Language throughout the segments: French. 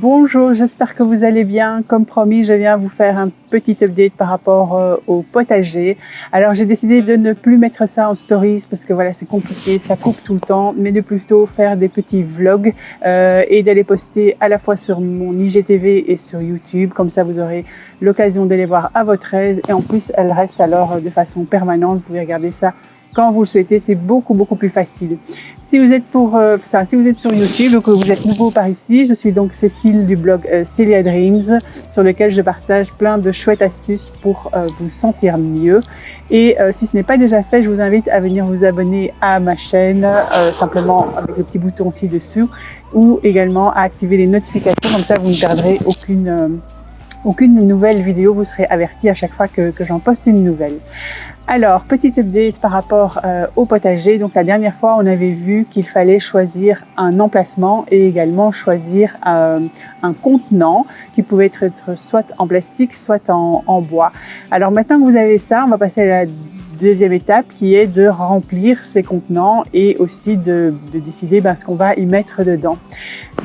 Bonjour, j'espère que vous allez bien. Comme promis, je viens vous faire un petit update par rapport au potager. Alors j'ai décidé de ne plus mettre ça en stories parce que voilà, c'est compliqué, ça coupe tout le temps, mais de plutôt faire des petits vlogs et d'aller poster à la fois sur mon IGTV et sur YouTube. Comme ça, vous aurez l'occasion de les voir à votre aise et en plus, elles restent alors de façon permanente. Vous pouvez regarder ça quand vous le souhaitez, c'est beaucoup plus facile. Si vous êtes si vous êtes sur YouTube ou que vous êtes nouveau par ici, je suis donc Cécile du blog Celia Dreams, sur lequel je partage plein de chouettes astuces pour vous sentir mieux. Et si ce n'est pas déjà fait, je vous invite à venir vous abonner à ma chaîne, simplement avec le petit bouton ci-dessous, ou également à activer les notifications, comme ça vous ne perdrez aucune nouvelle vidéo, vous serez averti à chaque fois que j'en poste une nouvelle. Alors, petit update par rapport au potager. Donc la dernière fois, on avait vu qu'il fallait choisir un emplacement et également choisir un contenant qui pouvait être soit en plastique, soit en bois. Alors maintenant que vous avez ça, on va passer à la deuxième étape qui est de remplir ces contenants et aussi de décider ce qu'on va y mettre dedans.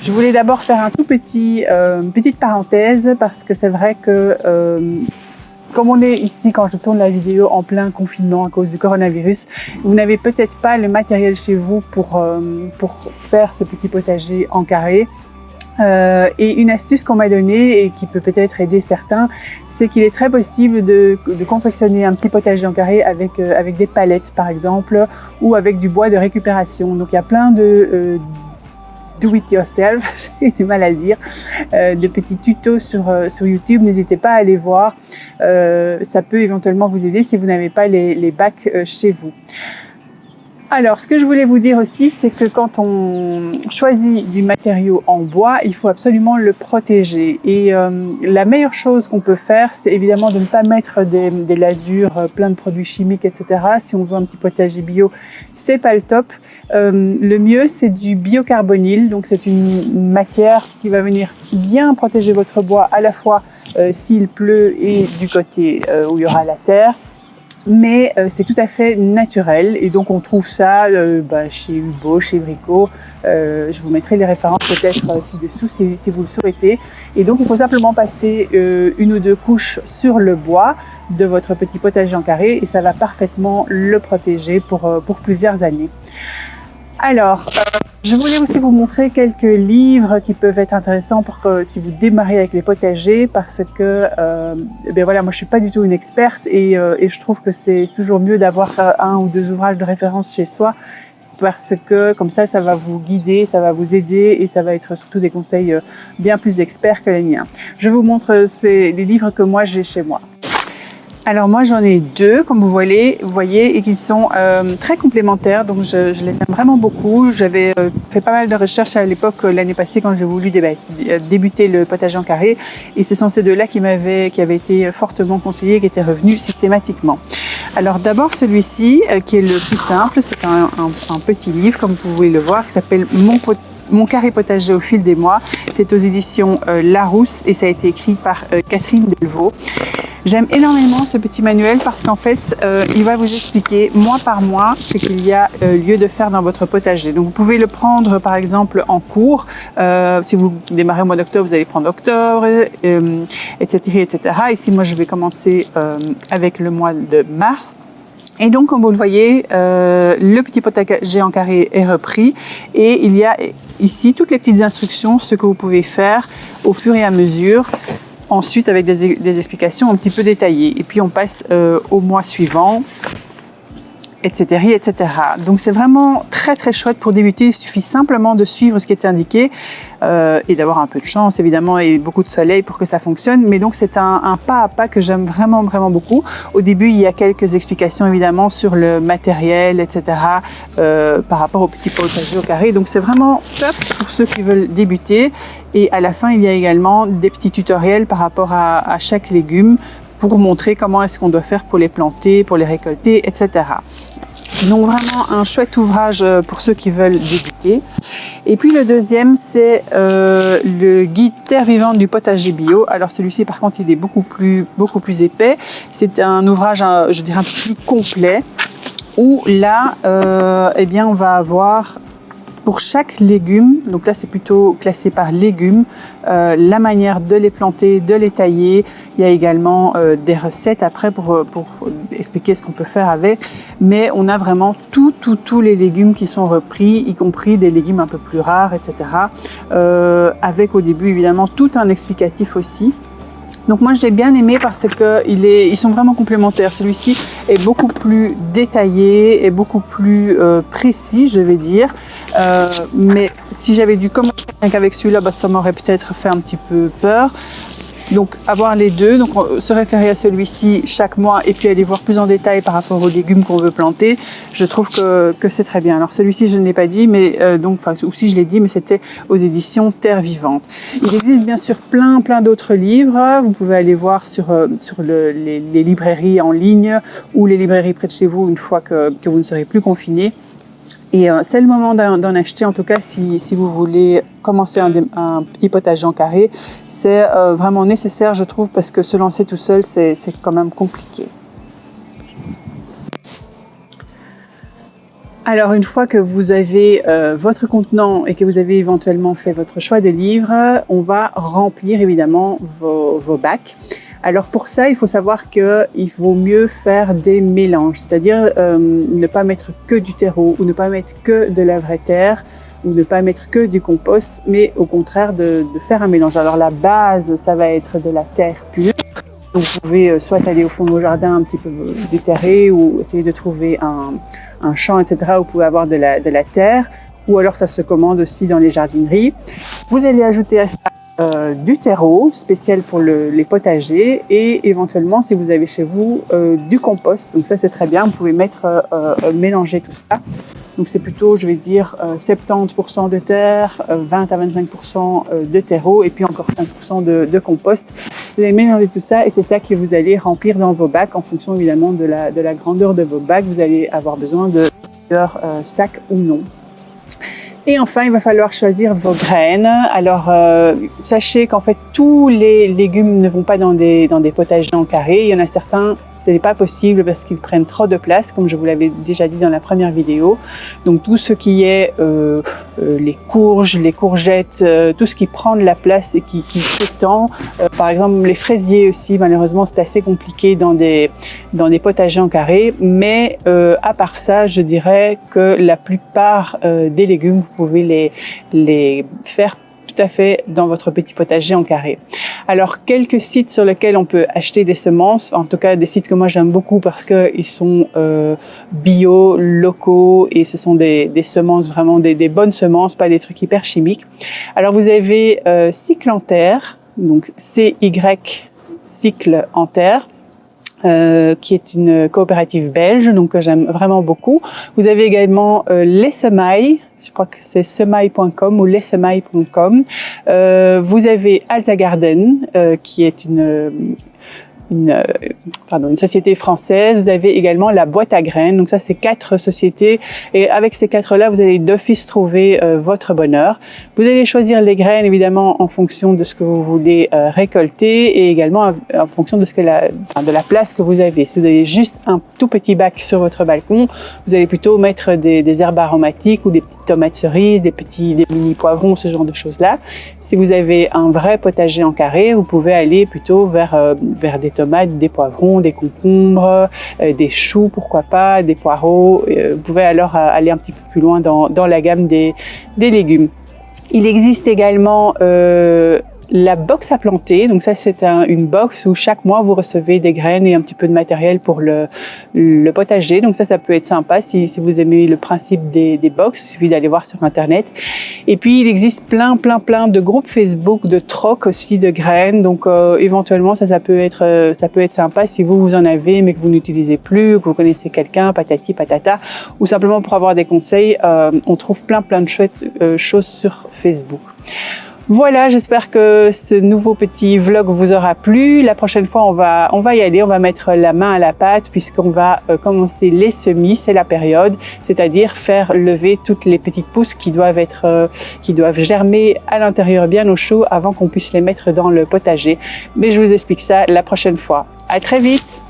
Je voulais d'abord faire un tout une petite parenthèse parce que c'est vrai que comme on est ici quand je tourne la vidéo en plein confinement à cause du coronavirus, vous n'avez peut-être pas le matériel chez vous pour faire ce petit potager en carré. Et une astuce qu'on m'a donnée et qui peut peut-être aider certains, c'est qu'il est très possible de confectionner un petit potager en carré avec des palettes par exemple ou avec du bois de récupération. Donc il y a plein de do it yourself, j'ai du mal à le dire, de petits tutos sur YouTube, n'hésitez pas à aller voir, ça peut éventuellement vous aider si vous n'avez pas les bacs chez vous. Alors, ce que je voulais vous dire aussi, c'est que quand on choisit du matériau en bois, il faut absolument le protéger. Et la meilleure chose qu'on peut faire, c'est évidemment de ne pas mettre des lasures, plein de produits chimiques, etc. Si on veut un petit potager bio, c'est pas le top. Le mieux, c'est du biocarbonyle. Donc, c'est une matière qui va venir bien protéger votre bois, à la fois s'il pleut et du côté où il y aura la terre. Mais c'est tout à fait naturel et donc on trouve ça chez Hubo, chez Brico. Je vous mettrai les références peut-être ci-dessous si vous le souhaitez. Et donc il faut simplement passer une ou deux couches sur le bois de votre petit potager en carré et ça va parfaitement le protéger pour plusieurs années. Alors, je voulais aussi vous montrer quelques livres qui peuvent être intéressants pour que si vous démarrez avec les potagers, parce que moi je suis pas du tout une experte et je trouve que c'est toujours mieux d'avoir un ou deux ouvrages de référence chez soi parce que comme ça va vous guider, ça va vous aider et ça va être surtout des conseils bien plus experts que les miens. Je vous montre les livres que moi j'ai chez moi. Alors moi j'en ai deux comme vous voyez et qui sont très complémentaires donc je les aime vraiment beaucoup. J'avais fait pas mal de recherches à l'époque l'année passée quand j'ai voulu débuter le potager en carré et ce sont ces deux-là qui avaient été fortement conseillés et qui étaient revenus systématiquement. Alors d'abord celui-ci qui est le plus simple, c'est un petit livre comme vous pouvez le voir qui s'appelle Mon carré potager au fil des mois. C'est aux éditions Larousse et ça a été écrit par Catherine Delvaux. J'aime énormément ce petit manuel parce qu'en fait, il va vous expliquer mois par mois ce qu'il y a lieu de faire dans votre potager. Donc vous pouvez le prendre par exemple en cours. Si vous démarrez au mois d'octobre, vous allez prendre octobre, etc. Ici, moi, je vais commencer avec le mois de mars. Et donc, comme vous le voyez, le petit potager en carré est repris et il y a ici toutes les petites instructions, ce que vous pouvez faire au fur et à mesure. Ensuite, avec des explications un petit peu détaillées. Et puis, on passe au mois suivant, etc. Donc, c'est vraiment très chouette pour débuter. Il suffit simplement de suivre ce qui est indiqué et d'avoir un peu de chance, évidemment, et beaucoup de soleil pour que ça fonctionne. Mais donc, c'est un pas à pas que j'aime vraiment beaucoup. Au début, il y a quelques explications, évidemment, sur le matériel, etc. Par rapport au petit potager au carré. Donc, c'est vraiment top pour ceux qui veulent débuter. Et à la fin, il y a également des petits tutoriels par rapport à chaque légume pour montrer comment est-ce qu'on doit faire pour les planter, pour les récolter, etc. Donc vraiment un chouette ouvrage pour ceux qui veulent débuter. Et puis le deuxième, c'est le guide Terre vivante du potager bio. Alors celui-ci, par contre, il est beaucoup plus épais. C'est un ouvrage, je dirais, un peu plus complet où là, on va avoir pour chaque légume, donc là c'est plutôt classé par légumes, la manière de les planter, de les tailler. Il y a également des recettes après pour expliquer ce qu'on peut faire avec. Mais on a vraiment tous les légumes qui sont repris, y compris des légumes un peu plus rares, etc. Avec au début évidemment tout un explicatif aussi. Donc moi j'ai bien aimé parce que ils sont vraiment complémentaires. Celui-ci est beaucoup plus détaillé et beaucoup plus précis, je vais dire. Mais si j'avais dû commencer avec celui-là, ça m'aurait peut-être fait un petit peu peur. Donc avoir les deux, donc se référer à celui-ci chaque mois et puis aller voir plus en détail par rapport aux légumes qu'on veut planter, je trouve que c'est très bien. Alors celui-ci je ne l'ai pas dit, mais ou si je l'ai dit, mais c'était aux éditions Terre Vivante. Il existe bien sûr plein d'autres livres. Vous pouvez aller voir sur les librairies en ligne ou les librairies près de chez vous une fois que vous ne serez plus confinés. Et c'est le moment d'en acheter, en tout cas si vous voulez commencer un petit potager en carré. C'est vraiment nécessaire, je trouve, parce que se lancer tout seul, c'est quand même compliqué. Alors une fois que vous avez votre contenant et que vous avez éventuellement fait votre choix de livres, on va remplir évidemment vos bacs. Alors pour ça, il faut savoir qu'il vaut mieux faire des mélanges, c'est-à-dire ne pas mettre que du terreau ou ne pas mettre que de la vraie terre ou ne pas mettre que du compost, mais au contraire de faire un mélange. Alors la base, ça va être de la terre pure. Donc vous pouvez soit aller au fond de vos jardins un petit peu déterrés ou essayer de trouver un champ, etc. où vous pouvez avoir de la terre, ou alors ça se commande aussi dans les jardineries. Vous allez ajouter à ça du terreau spécial pour les potagers et éventuellement si vous avez chez vous du compost. Donc ça c'est très bien, vous pouvez mélanger tout ça. Donc c'est plutôt, je vais dire, 70% de terre, 20 à 25% de terreau et puis encore 5% de compost. Vous allez mélanger tout ça et c'est ça que vous allez remplir dans vos bacs en fonction évidemment de la grandeur de vos bacs. Vous allez avoir besoin de plusieurs sacs ou non. Et enfin, il va falloir choisir vos graines. Alors, sachez qu'en fait, tous les légumes ne vont pas dans des potagers en carré. Il y en a certains, ce n'est pas possible parce qu'ils prennent trop de place, comme je vous l'avais déjà dit dans la première vidéo. Donc, tout ce qui est les courges, les courgettes, tout ce qui prend de la place et qui s'étend. Par exemple, les fraisiers aussi, malheureusement, c'est assez compliqué dans des potagers en carré. Mais à part ça, je dirais que la plupart des légumes, vous pouvez les faire tout à fait dans votre petit potager en carré. Alors, quelques sites sur lesquels on peut acheter des semences, en tout cas des sites que moi j'aime beaucoup parce qu'ils sont bio, locaux et ce sont des semences vraiment des bonnes semences, pas des trucs hyper chimiques. Alors, vous avez Cycle en Terre, donc CY Cycle en Terre. Qui est une coopérative belge, donc que j'aime vraiment beaucoup. Vous avez également Les Semailles, je crois que c'est semailles.com ou lessemailles.com. Vous avez Alza Garden, qui est une société française. Vous avez également la boîte à graines. Donc ça, c'est 4 sociétés. Et avec ces 4-là, vous allez d'office trouver votre bonheur. Vous allez choisir les graines, évidemment, en fonction de ce que vous voulez récolter et également en fonction de de la place que vous avez. Si vous avez juste un tout petit bac sur votre balcon, vous allez plutôt mettre des herbes aromatiques ou des petites tomates cerises, des mini poivrons, ce genre de choses-là. Si vous avez un vrai potager en carré, vous pouvez aller plutôt vers des tomates, des poivrons, des concombres, des choux, pourquoi pas, des poireaux. Vous pouvez alors aller un petit peu plus loin dans la gamme des légumes. Il existe également la box à planter. Donc ça, c'est une box où chaque mois, vous recevez des graines et un petit peu de matériel pour le potager. Donc ça peut être sympa si vous aimez le principe des box. Il suffit d'aller voir sur Internet. Et puis, il existe plein de groupes Facebook de troc aussi de graines. Donc éventuellement, ça peut être sympa si vous en avez, mais que vous n'utilisez plus, que vous connaissez quelqu'un, patati patata, ou simplement pour avoir des conseils. On trouve plein de chouettes choses sur Facebook. Voilà, j'espère que ce nouveau petit vlog vous aura plu. La prochaine fois, on va y aller, on va mettre la main à la pâte puisqu'on va commencer les semis, c'est la période, c'est-à-dire faire lever toutes les petites pousses qui doivent germer à l'intérieur bien au chaud avant qu'on puisse les mettre dans le potager. Mais je vous explique ça la prochaine fois. À très vite!